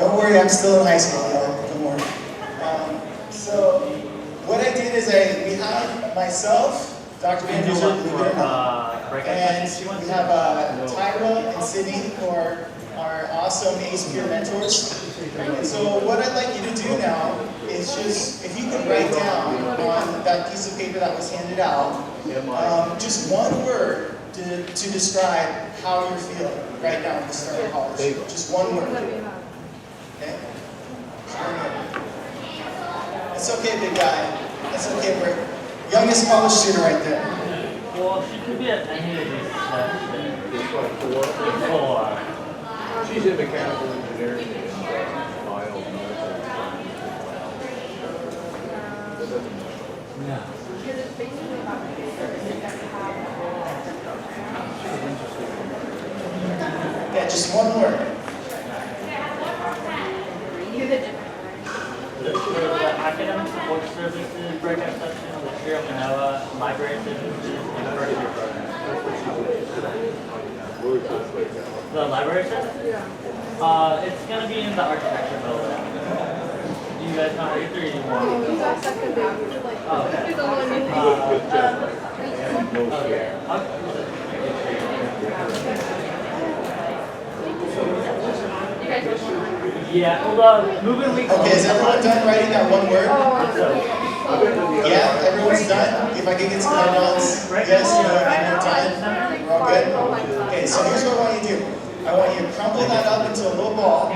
Don't worry, I'm still in high school, y'all. Don't worry. So what I did is we have myself, Dr. Van Duzer, believe it or not, and we have Tyra and Sydney, who are our awesome ACE peer mentors. And so what I'd like you to do now is just, if you could write down on that piece of paper that was handed out, just one word to describe how you're feeling right now at the start of college. Just one word. Okay? It's okay, big guy. It's okay, we're youngest college student right there. Well, she could be at any of these sections. Four. She's in mechanical engineering and biomedical. No. Yeah, just one word. The academic support services, breakout section, the Shira Manoa, library services, and first year program. The library service? Yeah. It's going to be in the architecture building. Do you guys know either you want? Oh, okay. Yeah, well, moving week. Okay, is everyone done writing that one word? Yeah, everyone's done? If I can get some notes. Yes, you know, in no time. We're all good? Okay, so here's what I want you to do. I want you to crumple that up into a little ball.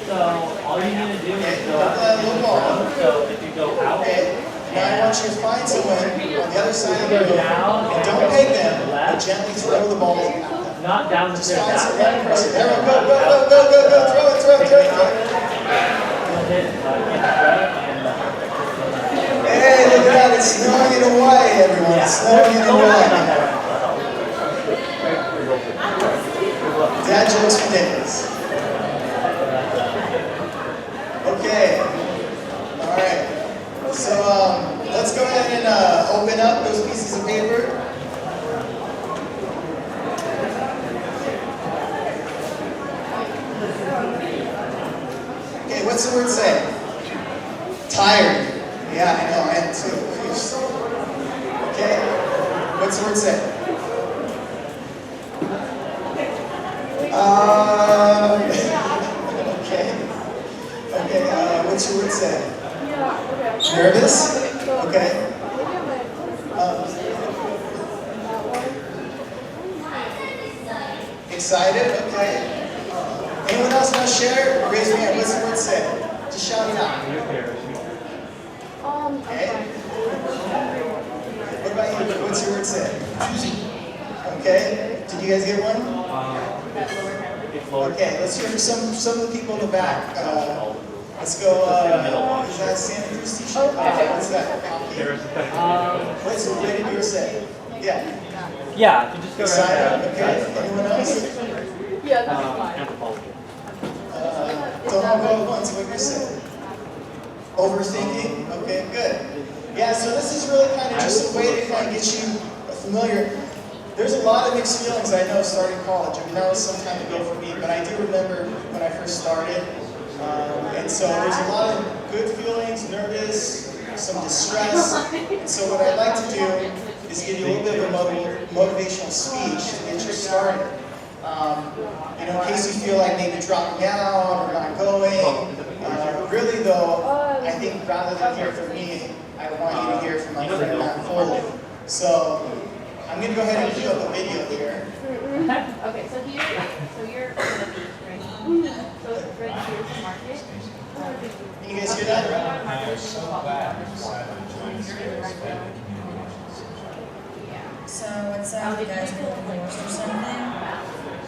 So all you need to do is go Crumple that little ball. So if you go out, Okay, now I want you to find someone on the other side of the room, and don't peg them, but gently throw the ball at them. not down the Just stairs. find some person. There we go, go, go, go, go, go, throw it, throw it, throw it, throw it. Hey, look at that, it's snowing in Hawaii, everyone. It's snowing in Hawaii. Dad jokes for days. Okay. All right. So let's go ahead and open up those pieces of paper. Okay, what's the word say? Tired. Yeah, I know, I am too. Okay, what's the word say? Okay. Okay, what's your word say? Nervous? Okay. Excited? Okay. Anyone else want to share? Raise your hand. What's the word say? Just shout it out. Okay. What about you? What's your word say? Okay. Did you guys get one? Okay. Let's hear from some of the people in the back. Let's go. Is that a Santa Cruz t-shirt? What's that? What's the way did yours say? Yeah. Yeah, if you just go right Excited? there. Okay. Anyone else? Anthropology. Don't all go at once. What you say? Overthinking? Okay, good. Yeah, so this is really kind of just a way to kind of get you familiar. There's a lot of mixed feelings, I know, starting college. I mean, that was some time ago for me, but I do remember when I first started. And so there's a lot of good feelings, nervous, some distress. And so what I'd like to do is give you a little bit of a motivational speech to get you started. You know, in case you feel like maybe dropping down or not going. Really though, I think rather than hear from me, I want you to hear from my friend Matt Foley. So I'm going to go ahead and cue up a video here. Okay, so you're gonna be right. So right here's the market. Can you guys hear that? So what's up? You guys get divorced or something?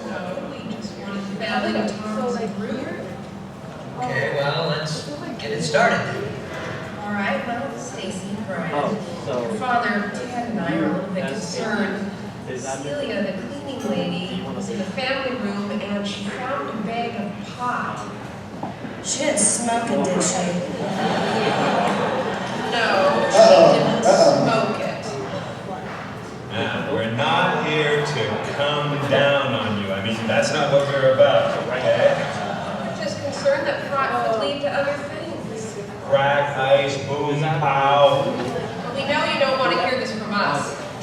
No, we just want to battle to talk to the group. Okay, well, let's get it started. All right, well, Stacy, Brian, Oh, so your father, Ted, and I are a little bit concerned. is that Celia, the cleaning lady, was in the family room and she found a bag of pot. She didn't smoke it, did she? No, she didn't smoke it. Now, we're not here to come down on you. I mean, that's not what we're about, okay? We're just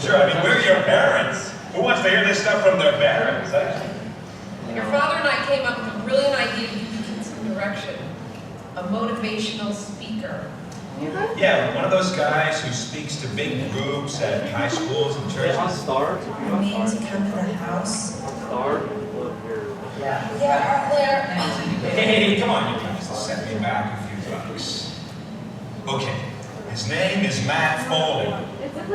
Sure, I mean, we're your parents. Who wants to hear this stuff from their parents? Your father and I came up with a brilliant idea to give you some direction. A motivational speaker. Yeah, one of those guys who speaks to big groups at high schools and churches. On Star, to be You on mean Star. to come to the house? Star, look here. Yeah, Claire. Hey, come on, you guys, set me back a few bucks. Okay, his name is Matt Foley.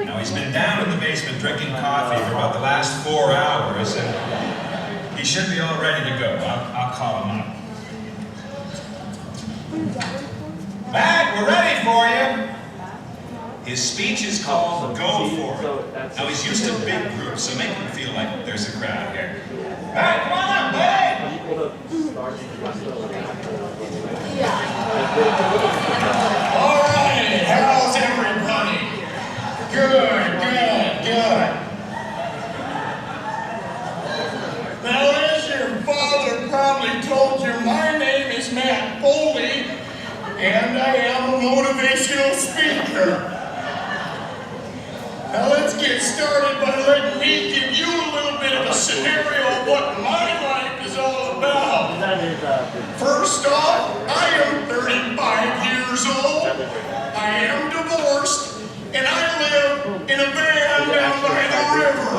Now, he's been down in the basement drinking coffee for about the last 4 hours, and he should be all ready to go. I'll call him up. Matt, we're ready for you. His speech is called Go For It. Now, he's used to big groups, so make him feel like there's a crowd here. Matt, come on up, buddy! All right, how's everybody? Good. Now, as your father probably told you, my name is Matt Foley, and I am a motivational speaker. Now, let's get started by letting me give you a little bit of a scenario of what my life is all about. That is, First off, I am 35 years old, I am divorced, and I live in a van down by the river.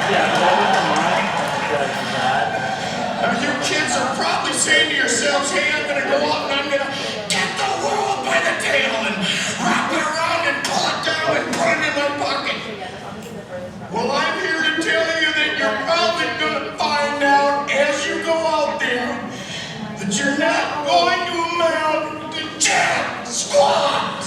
yeah, that was mine. That's that. Now you kids are probably saying to yourselves, hey, I'm gonna go out and I'm gonna get the world by the tail and wrap it around and pull it down and put it in my pocket. Well, I'm here to tell you that you're probably gonna find out as you go out there that you're not going to amount to jack squat.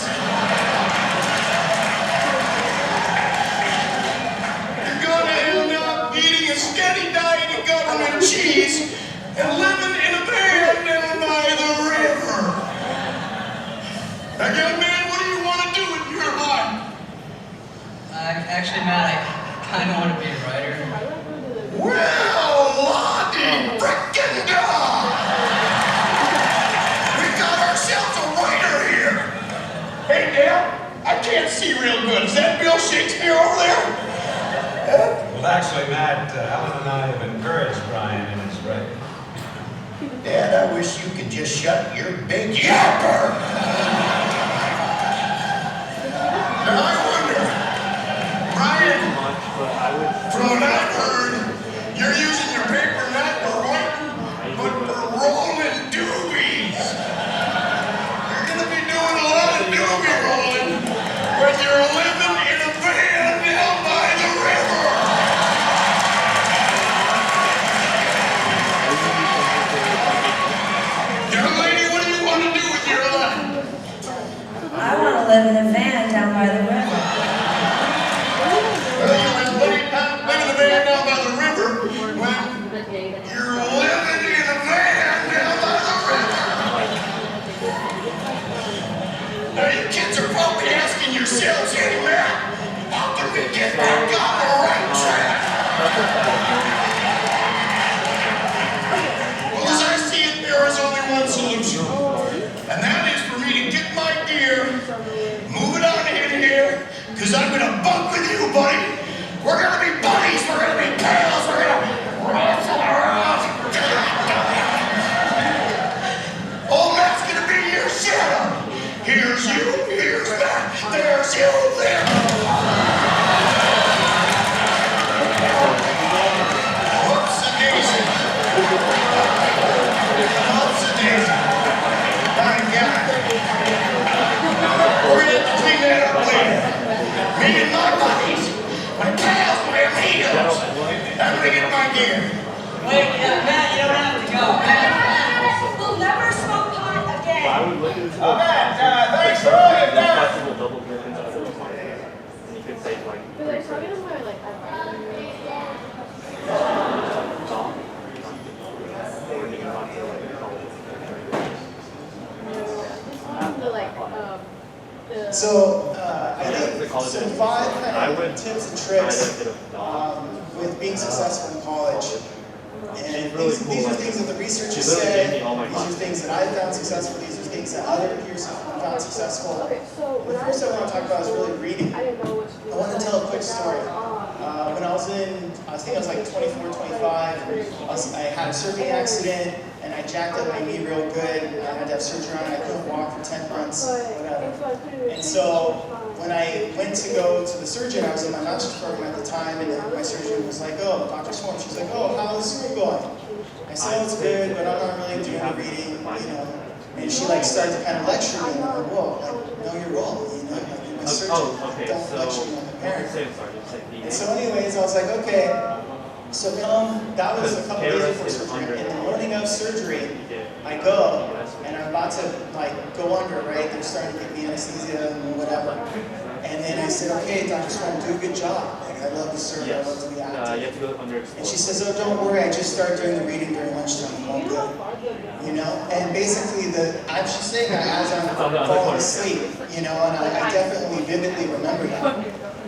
You're gonna end up eating a steady diet of government cheese and living in a van down by the river. Now, young man, what do you want to do with your life? Actually, Matt, I kind of want to be a writer. Well, Lottie frickin' God! We got ourselves a writer here! Hey, Dad, I can't see real good. Is that Bill Shakespeare over there? Well, actually, Matt, Alan and I have encouraged Brian in his writing. Dad, I wish you could just shut your big yapper! Now, I wonder, Brian, from what I've heard, you're using your paper not for writing, but for rolling doobies. You're gonna be doing a lot of doobie rolling when you're living in a van down by the river. Young lady, what do you want to do with your life? I want to live in a van down by the river. Well, you live in a van down by the river when you're living in a van down by the river. Now, you kids are probably asking yourselves, hey, Matt, how can we get back on the right track? Well, as I see it, there is only one solution, and that is for me to get my gear, move it on in here, because I'm going to bunk with you, buddy. We're going to be buddies, we're going to be pals, we're going to wrestle around. Old Matt's going to be your shadow. Here's you, here's Matt, there's you, there. Whoops-a-daisy. Whoops-a-daisy. My God. We're going to have to clean that up later. Me and my buddies, my pals, my amigos. I'm going to get my gear. Wait, Matt, you don't have to go. Matt. We'll never smoke pot I again. would look at this. Matt, thanks for all you've done. Possible double grip into the podcast. And you could say like. Because I saw it in my like So, I think college some education. 5 I kind would of tips and try tricks to get a with being successful in college. And really these, cool, these are like, things that the researchers she literally gave me say, all my these are classes. things that I found successful, these are things that other peers have found successful. okay, so The first I want to talk about is really reading. I didn't know what to do. I want to tell a quick quick story. When I was in, I think I was like 24, 25, I had a surfing accident and I jacked up my knee real good. I had to have surgery on it. I couldn't walk for 10 months, whatever. And so when I went to go to the surgeon, I was in my master's program at the time, and my surgeon was like, oh, Dr. Swarm, she's like, oh, how's school going? I said, oh, it's good, but I'm not really doing the reading, you know. And she like started to kind of lecture me, and I'm like, whoa, like, know your role, you know, like you're my surgeon, don't lecture me on the parent. And so anyways, I was like, okay, so that was a couple days before surgery. In the morning of surgery, I go, and I'm about to like go under, right? They're starting to give me anesthesia and whatever. And then I said, okay, Dr. Swarm, do a good job. Like, I love to serve, I love to be active. You have to go under. And she says, oh, don't worry, I just started doing the reading during lunchtime, I'm all good. You know? And basically, she's saying that as I'm falling asleep, you know, and I definitely vividly remember that.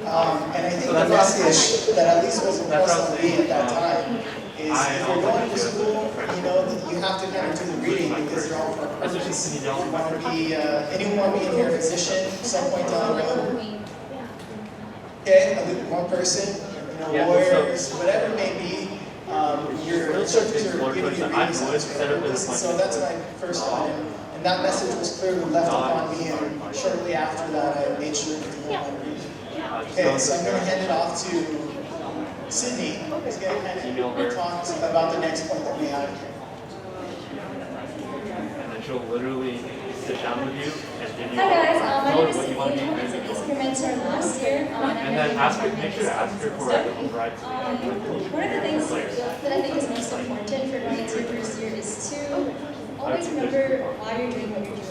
And I think the message that at least was impressed on me at that time is if you're going to school, you know, that you have to kind of do the reading because they're all for a purpose. You want to be, anyone want to be in your position at some point down the road? Okay, one person, you know, lawyers, whatever it may be, your instructors are giving you readings on this purpose. So that's my first one. And that message was clearly left upon me, and shortly after that, I made sure to do my reading. Okay, so I'm going to hand it off to Sydney, who's going to kind of talk about the next point that we have here. And then she'll literally sit down with you and give you Hi guys, my name is what you want to be. Sydney. I was an East mentor last year. And then make sure to ask her for a ride. One of the things that I think is most important for going into your first year is to always remember why you're doing what you're doing.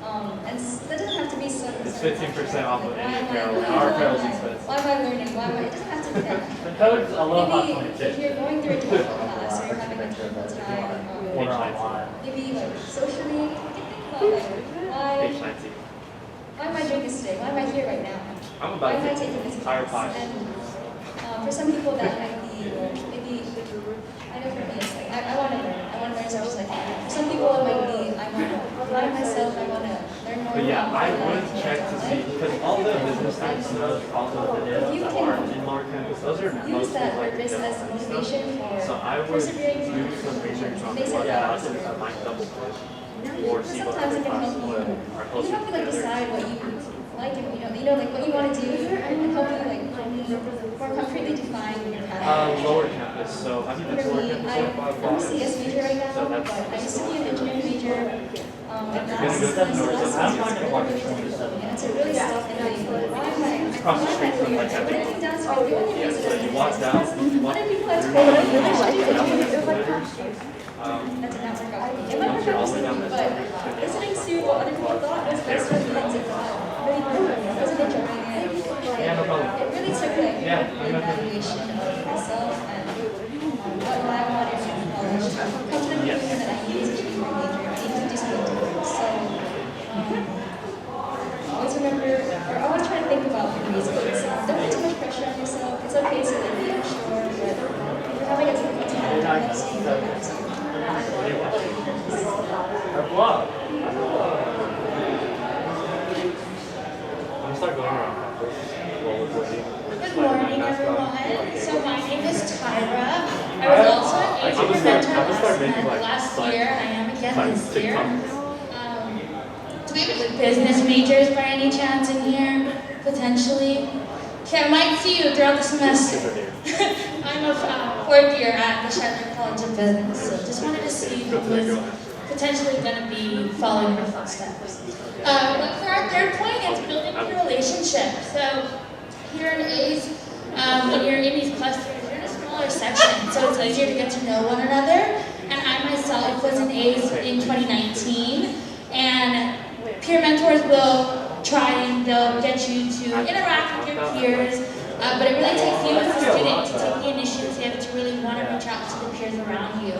And that doesn't have to be so. It's 15% off of any apparel. Our apparel is expensive. Why am I learning? Why am I? It doesn't have to be that. The code's Aloha Maybe if you're going through a difficult class or you're having a difficult time, maybe like socially, think about like why am I doing this today? Why am I here right now? Why am I taking this class? And for some people that might be maybe, I know for me it's like I want to learn. I want to learn so much like that. For some people it might be I want to apply myself. I want to learn more. But yeah, about I my would life. check to see, because all the business types and those colleges that are in lower campus, those are Use mostly that like purpose as motivation for so I would persevering do through some research on basic what classes. classes I might double push or see what Sometimes other it can classes help you. are It closer can help you like together. decide what you like and you know like what you want to do, and help you like more concretely define your path. Lower campus, so have you been to For lower me, campus? I'm a CS major right now, So but that's- I used to be an engineering major. You're gonna go to North And it's a really self-innovating. Why am I? Across the street from like When that. I came down to my feeling, Yeah, so you walk down, one of the people that's great, I should do that did it. not work out for me. That did not work out for me. It might work out for some people, but listening to what other people thought was best for me to really grew. I wasn't enjoying it. Yeah, no problem. It really took like Yeah, an evaluation of myself and what I wanted in college. Come to the conclusion that I needed to change my major. I needed to do something different. So always remember, or always try to think about your reasons. Don't put too much pressure on yourself. It's okay to like, be unsure, but if you're having a difficult time, let's see what happens. Our blog. I'm gonna start going around campus. Good morning, everyone. So my name is Tyra. I was also an I'm agent gonna start making like last like, year. I am again this year. TikToks. Do we have any business majors by any chance in here? Potentially. Okay, I might see you throughout the semester. I'm a fourth year at the Shetland College of Business, so just wanted to see who was potentially going to be following your footsteps. But for our third point, it's building your relationship. So here in A's, when you're in these clusters, you're in a smaller section, so it's easier to get to know one another. And I myself was in A's in 2019, and peer mentors will they'll get you to interact with your peers, but it really takes you as a student to take the initiative to really want to reach out to the peers around you.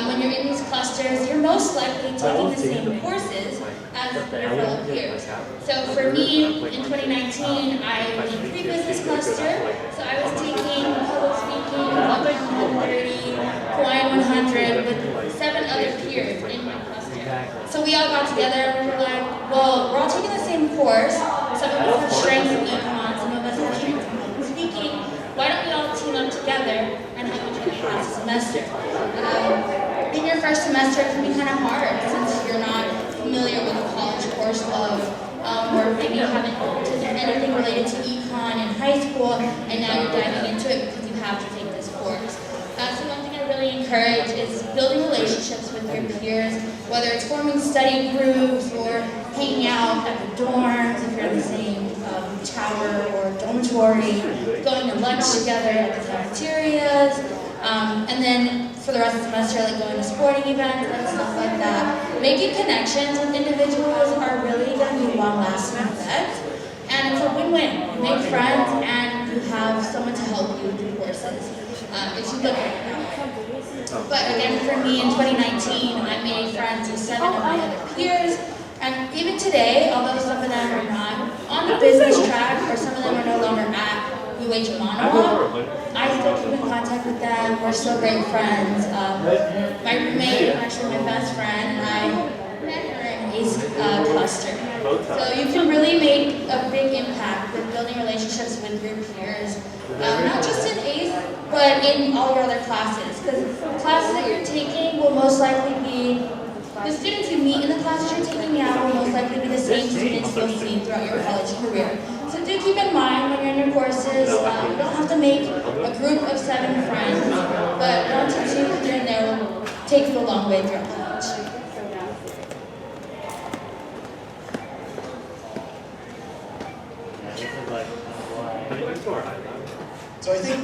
When you're in these clusters, you're most likely taking the same courses as your fellow peers. So for me, in 2019, I was in pre-business cluster, so I was taking public speaking, Public 130, Hawaiian 100 with 7 other peers in my cluster. So we all got together and we were like, well, we're all taking the same course. Some of us have strengths in econ, some of us have strengths in public speaking. maybe you haven't taken anything related to econ in high school, and now you're diving into it because you have to take this course. So one thing I really encourage is building relationships with your peers, whether it's forming study groups or hanging out at the dorms if you're in the same tower or dormitory, going to lunch together at the cafeterias, and then for the rest of the semester, like going to sporting events and stuff like that. Making connections with individuals are really going to be long-lasting effects, and it's a win-win. You make friends and you have someone to help you through courses. If you look at it. But again, for me in 2019, I made friends with 7 of my other peers. And even today, although some of them are not on the business track or some of them are no longer at UH Manawa, I still keep in contact with them. We're still great friends. My roommate, actually my best friend, I met her in ACE cluster. So you can really make a big impact with building relationships with your peers, not just in ACE, but in all your other classes. Because classes that you're taking will most likely be, the students you meet in the classes you're taking now will most likely be the same students you'll see throughout your college career. So do keep in mind when you're in your courses, you don't have to make a group of 7 friends, but 1 to 2 here and there will take you a long way throughout college. So I think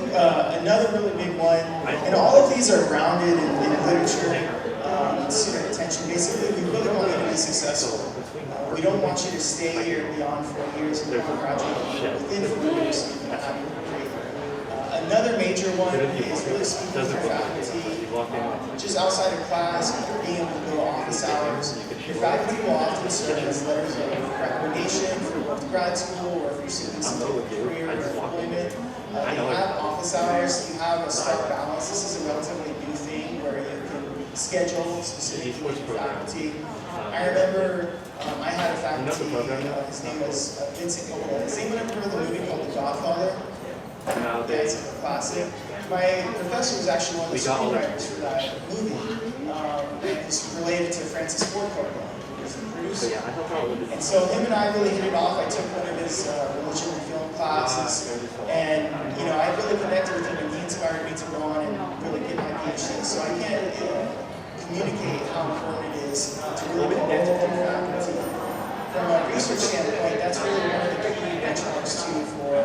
another really big one, and all of these are grounded in literature, student attention. Basically, we really want you to be successful. We don't want you to stay here beyond 4 years and graduate within 4 years. Another major one is really speaking to faculty, just outside of class, being able to go to office hours. Your faculty will often serve as letters of recommendation for both grad school or if you're seeking some type of career or employment. You have office hours, you have a star balance. This is a relatively new thing where you can schedule specifically with your faculty. I remember I had a faculty, his name was Vincent Coppola. Has anyone ever heard of the movie called The Godfather? Yeah, it's a classic. My professor was actually one of the screenwriters for that movie. It's related to Francis Ford Coppola, who was the producer. And so him and I really hit it off. I took one of his religion and film classes, and I really connected with him, and he inspired me to go on and really get my PhD. So I can't communicate how important it is to really connect with your faculty. From a research standpoint, that's really one of the key benchmarks too for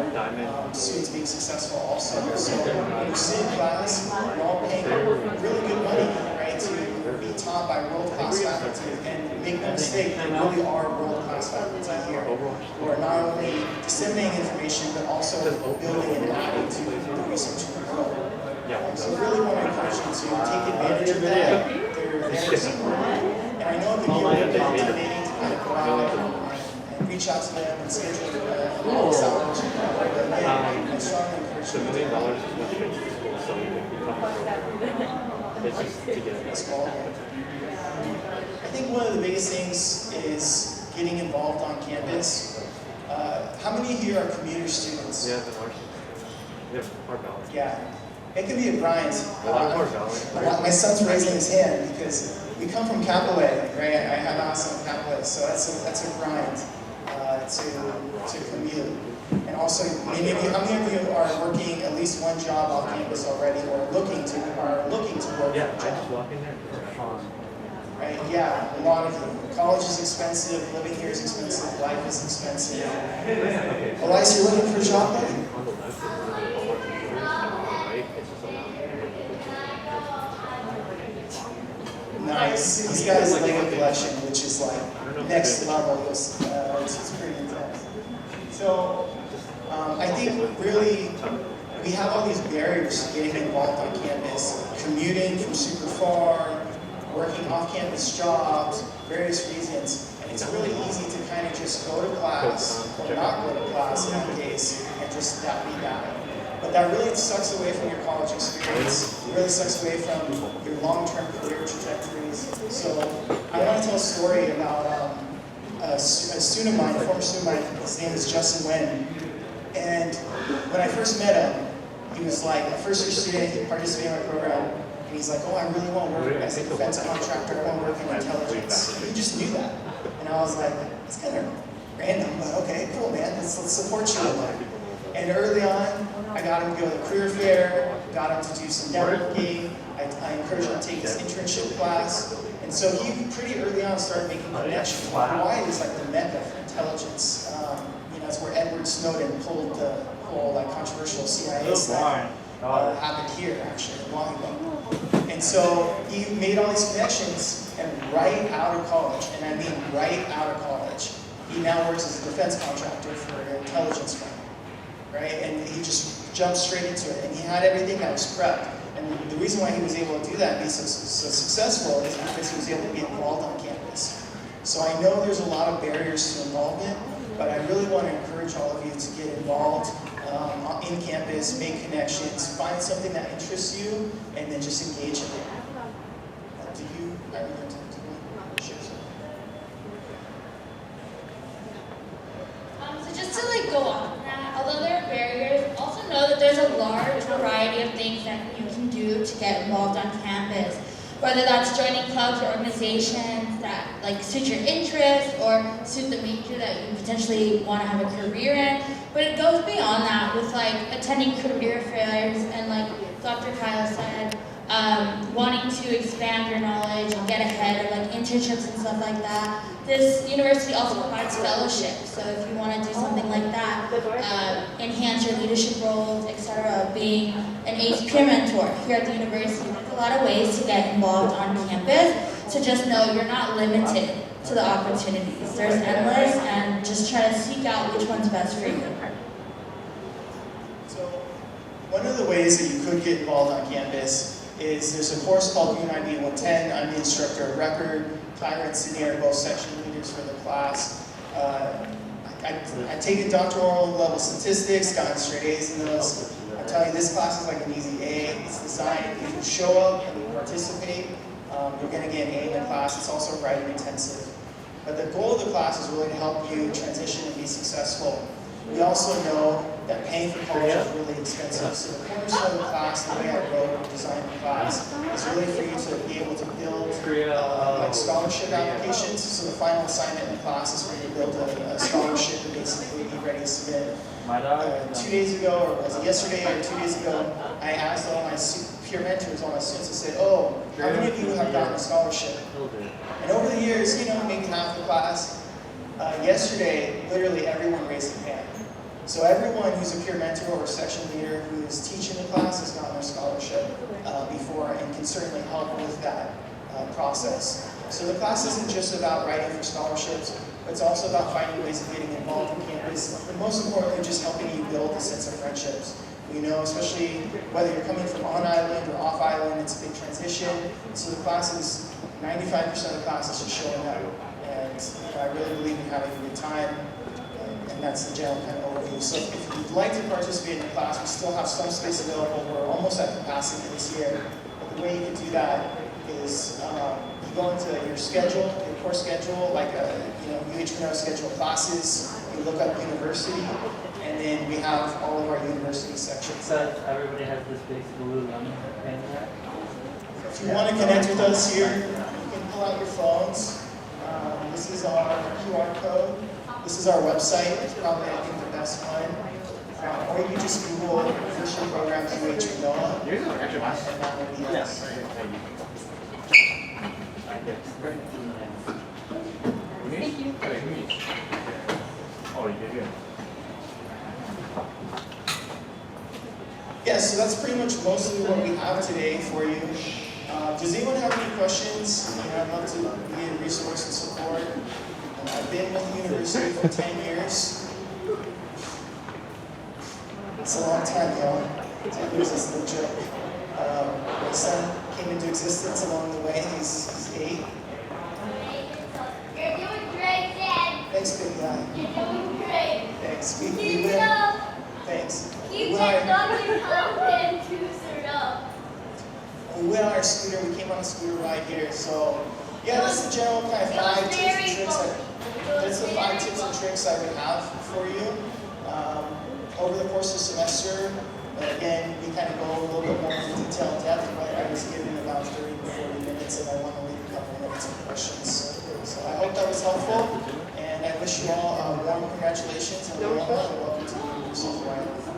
students being successful also. So when you sit in class, you're all paying really good money, right, to be taught by world-class faculty. And make no mistake, there really are world-class faculty here who are not only disseminating information, but also building and adding to the research curriculum. So we really want to encourage you to take advantage of that. They're there to support you. And I know it can be a little bit intimidating to kind of go out and reach out to them and schedule all this outreach. But again, I strongly encourage you to do that. I think one of the biggest things is getting involved on campus. How many here are commuter students? Yeah. It can be a grind. My son's raising his hand because we come from Capillet, right? I have a house in Capillet, so that's a grind to commute. And also, how many of you are working at least one job off campus already, or looking to work a job? Right? Yeah, a lot of you. College is expensive, living here is expensive, life is expensive. Elias, you're looking for a job, buddy? Nice. He's got his Lego collection, which is like next level. It's pretty intense. So I think really we have all these barriers to getting involved on campus, commuting from super far, working off-campus jobs, various reasons. And it's really easy to kind of just go to class or not go to class in that case and just that be that. But that really sucks away from your college experience. It really sucks away from your long-term career trajectories. So I want to tell a story about a student of mine, a former student of mine. His name is Justin Nguyen. And when I first met him, he was like a first-year student. He participated in my program. And he's like, oh, I really want to work as a defense contractor. I want to work in intelligence. He just knew that. And I was like, that's kind of random, but okay, cool, man. Let's support you in that. And early on, I got him to go to the career fair, got him to do some networking. I encouraged him to take his internship class. And so he pretty early on started making connections. Hawaii is like the mecca for intelligence. That's where Edward Snowden pulled the whole like controversial CIA stuff. Happened here actually long ago. And so he made all these connections, and right out of college, and I mean right out of college, he now works as a defense contractor for an intelligence firm, right? And he just jumped straight into it, and he had everything that was prepped. And the reason why he was able to do that and be so successful is because he was able to get involved on campus. So I know there's a lot of barriers to involvement, but I really want to encourage all of you to get involved in campus, make connections, find something that interests you, and then just engage in it. Do you, I mean, share something? So just to like go on that, although there are barriers, also know that there's a large variety of things that you can do to get involved on campus. Whether that's joining clubs or organizations that like suit your interests or suit the major that you potentially want to have a career in. But it goes beyond that with like attending career fairs and like Dr. Kyle said, wanting to expand your knowledge and get ahead of like internships and stuff like that. This university also provides fellowships, so if you want to do something like that, enhance your leadership roles, etc., being an ACE peer mentor here at the university, there's a lot of ways to get involved on campus, so just know you're not limited to the opportunities. There's endless, and just try to seek out which one's best for you. So, one of the ways that you could get involved on campus is there's a course called UNIB 110. I'm the instructor of record. Tyler and Sydney are both section leaders for the class. I've taken doctoral level statistics, gotten straight A's in those. I'm telling you, this class is like an easy A. It's designed, if you show up and you participate, you're going to get an A in the class. It's also writing intensive. But the goal of the class is really to help you transition and be successful. We also know that paying for college is really expensive. So the cornerstone of the class, the way I wrote or designed the class, is really for you to be able to build like scholarship applications. So the final assignment in the class is for you to build a scholarship and basically be ready to submit. 2 days ago, or was it yesterday or 2 days ago, I asked all my peer mentors, all my students, I said, oh, how many of you have gotten a scholarship? And over the years, maybe half the class. Yesterday, literally everyone raised their hand. So everyone who's a peer mentor or section leader who is teaching the class has gotten their scholarship before and can certainly help with that process. So the class isn't just about writing for scholarships, but it's also about finding ways of getting involved on campus, and most importantly, just helping you build a sense of friendships. We know, especially whether you're coming from on island or off island, it's a big transition. So the class is 95% of the class is just showing up. And I really believe in having a good time, and that's the general kind of overview. So if you'd like to participate in the class, we still have some space available. We're almost at capacity this year. But the way you can do that is you go into your schedule, your course schedule, like UH Monroe schedule classes. You look up university, and then we have all of our university sections. So everybody has this big Lululemon thing there. If you want to connect with us here, you can pull out your phones. This is our QR code. This is our website. It's probably, I think, the best one. Or you can just Google Christian Programs UH Manoa. And that will be us. Thank you. Oh, you did good. Yeah, so that's pretty much mostly what we have today for you. Does anyone have any questions? I'd love to be a resource and support. I've been with the university for 10 years. It's a long time, y'all. 10 years is no joke. My son came into existence along the way. He's 8. You're doing great, Dad. Thanks, big guy. You're doing great. Thanks. We win. Thanks. You get Dr. Compton to sit up. We went on our scooter. We came on a scooter ride here. So, yeah, that's the general kind of 5 tips and tricks. That's the 5 tips and tricks I would have for you over the course of the semester. But again, we kind of go a little bit more into detail and depth. But I was given about 30 to 40 minutes, and I want to leave a couple minutes for questions. So I hope that was helpful, and I wish you all warm congratulations and welcome to the University of Hawaii.